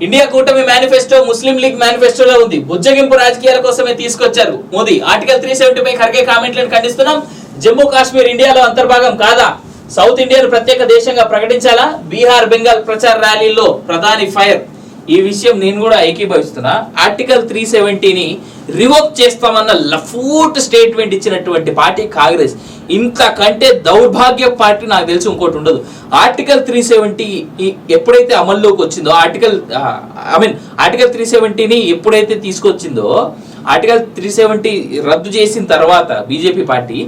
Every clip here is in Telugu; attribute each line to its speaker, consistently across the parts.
Speaker 1: ఇండియా కూటమి మేనిఫెస్టో ముస్లిం లీగ్ మేనిఫెస్టోలో ఉంది. బుజ్జగింపు రాజకీయాల కోసమే తీసుకొచ్చారు మోదీ. ఆర్టికల్ 370 పై ఖర్గే కామెంట్లను ఖండిస్తున్నాం. జమ్మూ కాశ్మీర్ ఇండియాలో అంతర్భాగం కాదా? సౌత్ ఇండియాను ప్రత్యేక దేశంగా ప్రకటించాలా? బీహార్ బెంగాల్ ప్రచార ర్యాలీలో ప్రధాని ఫైర్. ఈ విషయం నేను కూడా ఏకీభవిస్తున్నా. ఆర్టికల్ 370ని రివోక్ చేస్తామన్న లఫూట్ స్టేట్మెంట్ ఇచ్చినటువంటి పార్టీ కాంగ్రెస్. ఇంతకంటే దౌర్భాగ్య పార్టీ నాకు తెలిసి ఇంకోటి ఉండదు. ఆర్టికల్ 370 ఎప్పుడైతే అమల్లోకి వచ్చిందో, ఆర్టికల్ 370ని ఎప్పుడైతే తీసుకొచ్చిందో, ఆర్టికల్ 370 రద్దు చేసిన తర్వాత బీజేపీ పార్టీ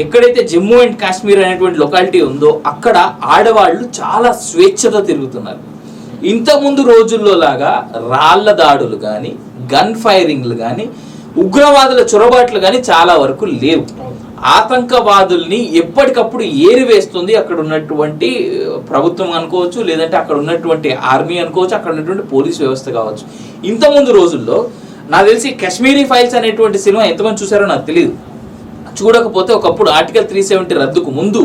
Speaker 1: ఎక్కడైతే జమ్మూ అండ్ కాశ్మీర్ అనేటువంటి లొకాలిటీ ఉందో అక్కడ ఆడవాళ్ళు చాలా స్వేచ్ఛతో తిరుగుతున్నారు. ఇంతకుముందు రోజుల్లో లాగా రాళ్ల దాడులు కానీ, గన్ ఫైరింగ్లు కానీ, ఉగ్రవాదుల చొరబాట్లు కానీ చాలా వరకు లేవు. ఆతంకవాదుల్ని ఎప్పటికప్పుడు ఏరివేస్తుంది అక్కడ ఉన్నటువంటి ప్రభుత్వం అనుకోవచ్చు, లేదంటే అక్కడ ఉన్నటువంటి ఆర్మీ అనుకోవచ్చు, అక్కడ ఉన్నటువంటి పోలీస్ వ్యవస్థ కావచ్చు. ఇంతకుముందు రోజుల్లో నాకు తెలిసి కాశ్మీరీ ఫైల్స్ అనేటువంటి సినిమా ఎంతమంది చూసారో నాకు తెలియదు. చూడకపోతే ఒకప్పుడు ఆర్టికల్ 370 రద్దుకు ముందు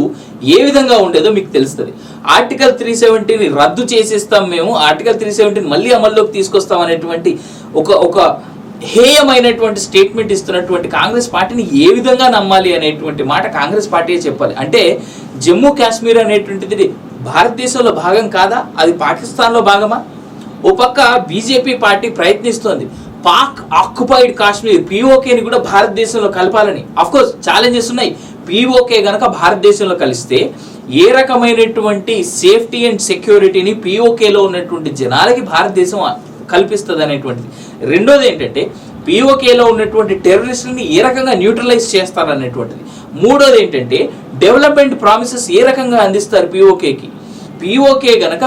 Speaker 1: ఏ విధంగా ఉండేదో మీకు తెలుస్తుంది. ఆర్టికల్ 370ని రద్దు చేసేస్తాం మేము, ఆర్టికల్ 370ని మళ్ళీ అమల్లోకి తీసుకొస్తాం అనేటువంటి ఒక హేయమైనటువంటి స్టేట్మెంట్ ఇస్తున్నటువంటి కాంగ్రెస్ పార్టీని ఏ విధంగా నమ్మాలి అనేటువంటి మాట కాంగ్రెస్ పార్టీయే చెప్పాలి. అంటే జమ్మూ కాశ్మీర్ అనేటువంటిది భారతదేశంలో భాగం కాదా? అది పాకిస్తాన్లో భాగమా? ఓ పక్క బీజేపీ పార్టీ ప్రయత్నిస్తోంది పాక్ ఆక్యుపైడ్ కాశ్మీర్ పీఓకేని కూడా భారతదేశంలో కలపాలని. అఫ్కోర్స్ ఛాలెంజెస్ ఉన్నాయి. పీఓకే గనక భారతదేశంలో కలిస్తే ఏ రకమైనటువంటి సేఫ్టీ అండ్ సెక్యూరిటీని పీఓకేలో ఉన్నటువంటి జనాలకి భారతదేశం కల్పిస్తుంది అనేటువంటిది. రెండోది ఏంటంటే పీఓకేలో ఉన్నటువంటి టెర్రరిస్టులని ఏ రకంగా న్యూట్రలైజ్ చేస్తారనేటువంటిది. మూడోది ఏంటంటే డెవలప్మెంట్ ప్రామిసెస్ ఏ రకంగా అందిస్తారు పీఓకేకి. పీఓకే గనక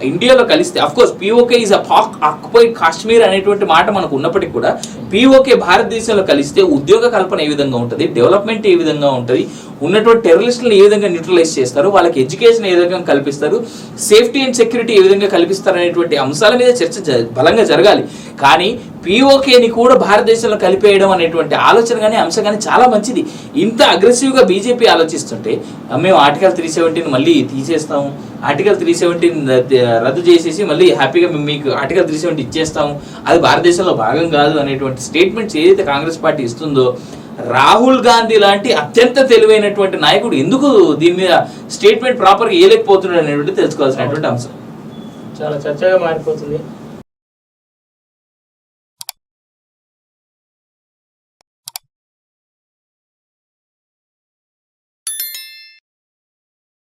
Speaker 1: ఇండియాలో కలిస్తే, of course PoK is a Pak occupied Kashmir అనేటువంటి మాట మనకు ఉన్నప్పటికీ కూడా పీఓకే భారతదేశంలో కలిస్తే ఉద్యోగ కల్పన ఏ విధంగా ఉంటుంది, డెవలప్మెంట్ ఏ విధంగా ఉంటుంది, ఉన్నటువంటి టెర్రరిస్టులను ఏ విధంగా న్యూట్రలైజ్ చేస్తారు, వాళ్ళకి ఎడ్యుకేషన్ ఏ విధంగా కల్పిస్తారు, సేఫ్టీ అండ్ సెక్యూరిటీ ఏ విధంగా కల్పిస్తారు అనేటువంటి అంశాల మీద చర్చ బలంగా జరగాలి. కానీ పీఓకేని కూడా భారతదేశంలో కలిపేయడం అనేటువంటి ఆలోచన కానీ అంశం కానీ చాలా మంచిది. ఇంత అగ్రెసివ్గా బీజేపీ ఆలోచిస్తుంటే మేము ఆర్టికల్ 370ని మళ్ళీ తీసేస్తాము, ఆర్టికల్ 370 రద్దు చేసేసి మళ్ళీ హ్యాపీగా మేము మీకు ఆర్టికల్ 370 ఇచ్చేస్తాము, అది భారతదేశంలో భాగం కాదు అనేటువంటి స్టేట్మెంట్స్ ఏదైతే కాంగ్రెస్ పార్టీ ఇస్తుందో, రాహుల్ గాంధీ లాంటి అత్యంత తెలివైనటువంటి నాయకుడు ఎందుకు దీని మీద స్టేట్మెంట్ ప్రాపర్గా వేయలేకపోతున్నాడు అనేటువంటి తెలుసుకోవాల్సినటువంటి అంశం.
Speaker 2: చాలా చర్చగా మారిపోతుంది.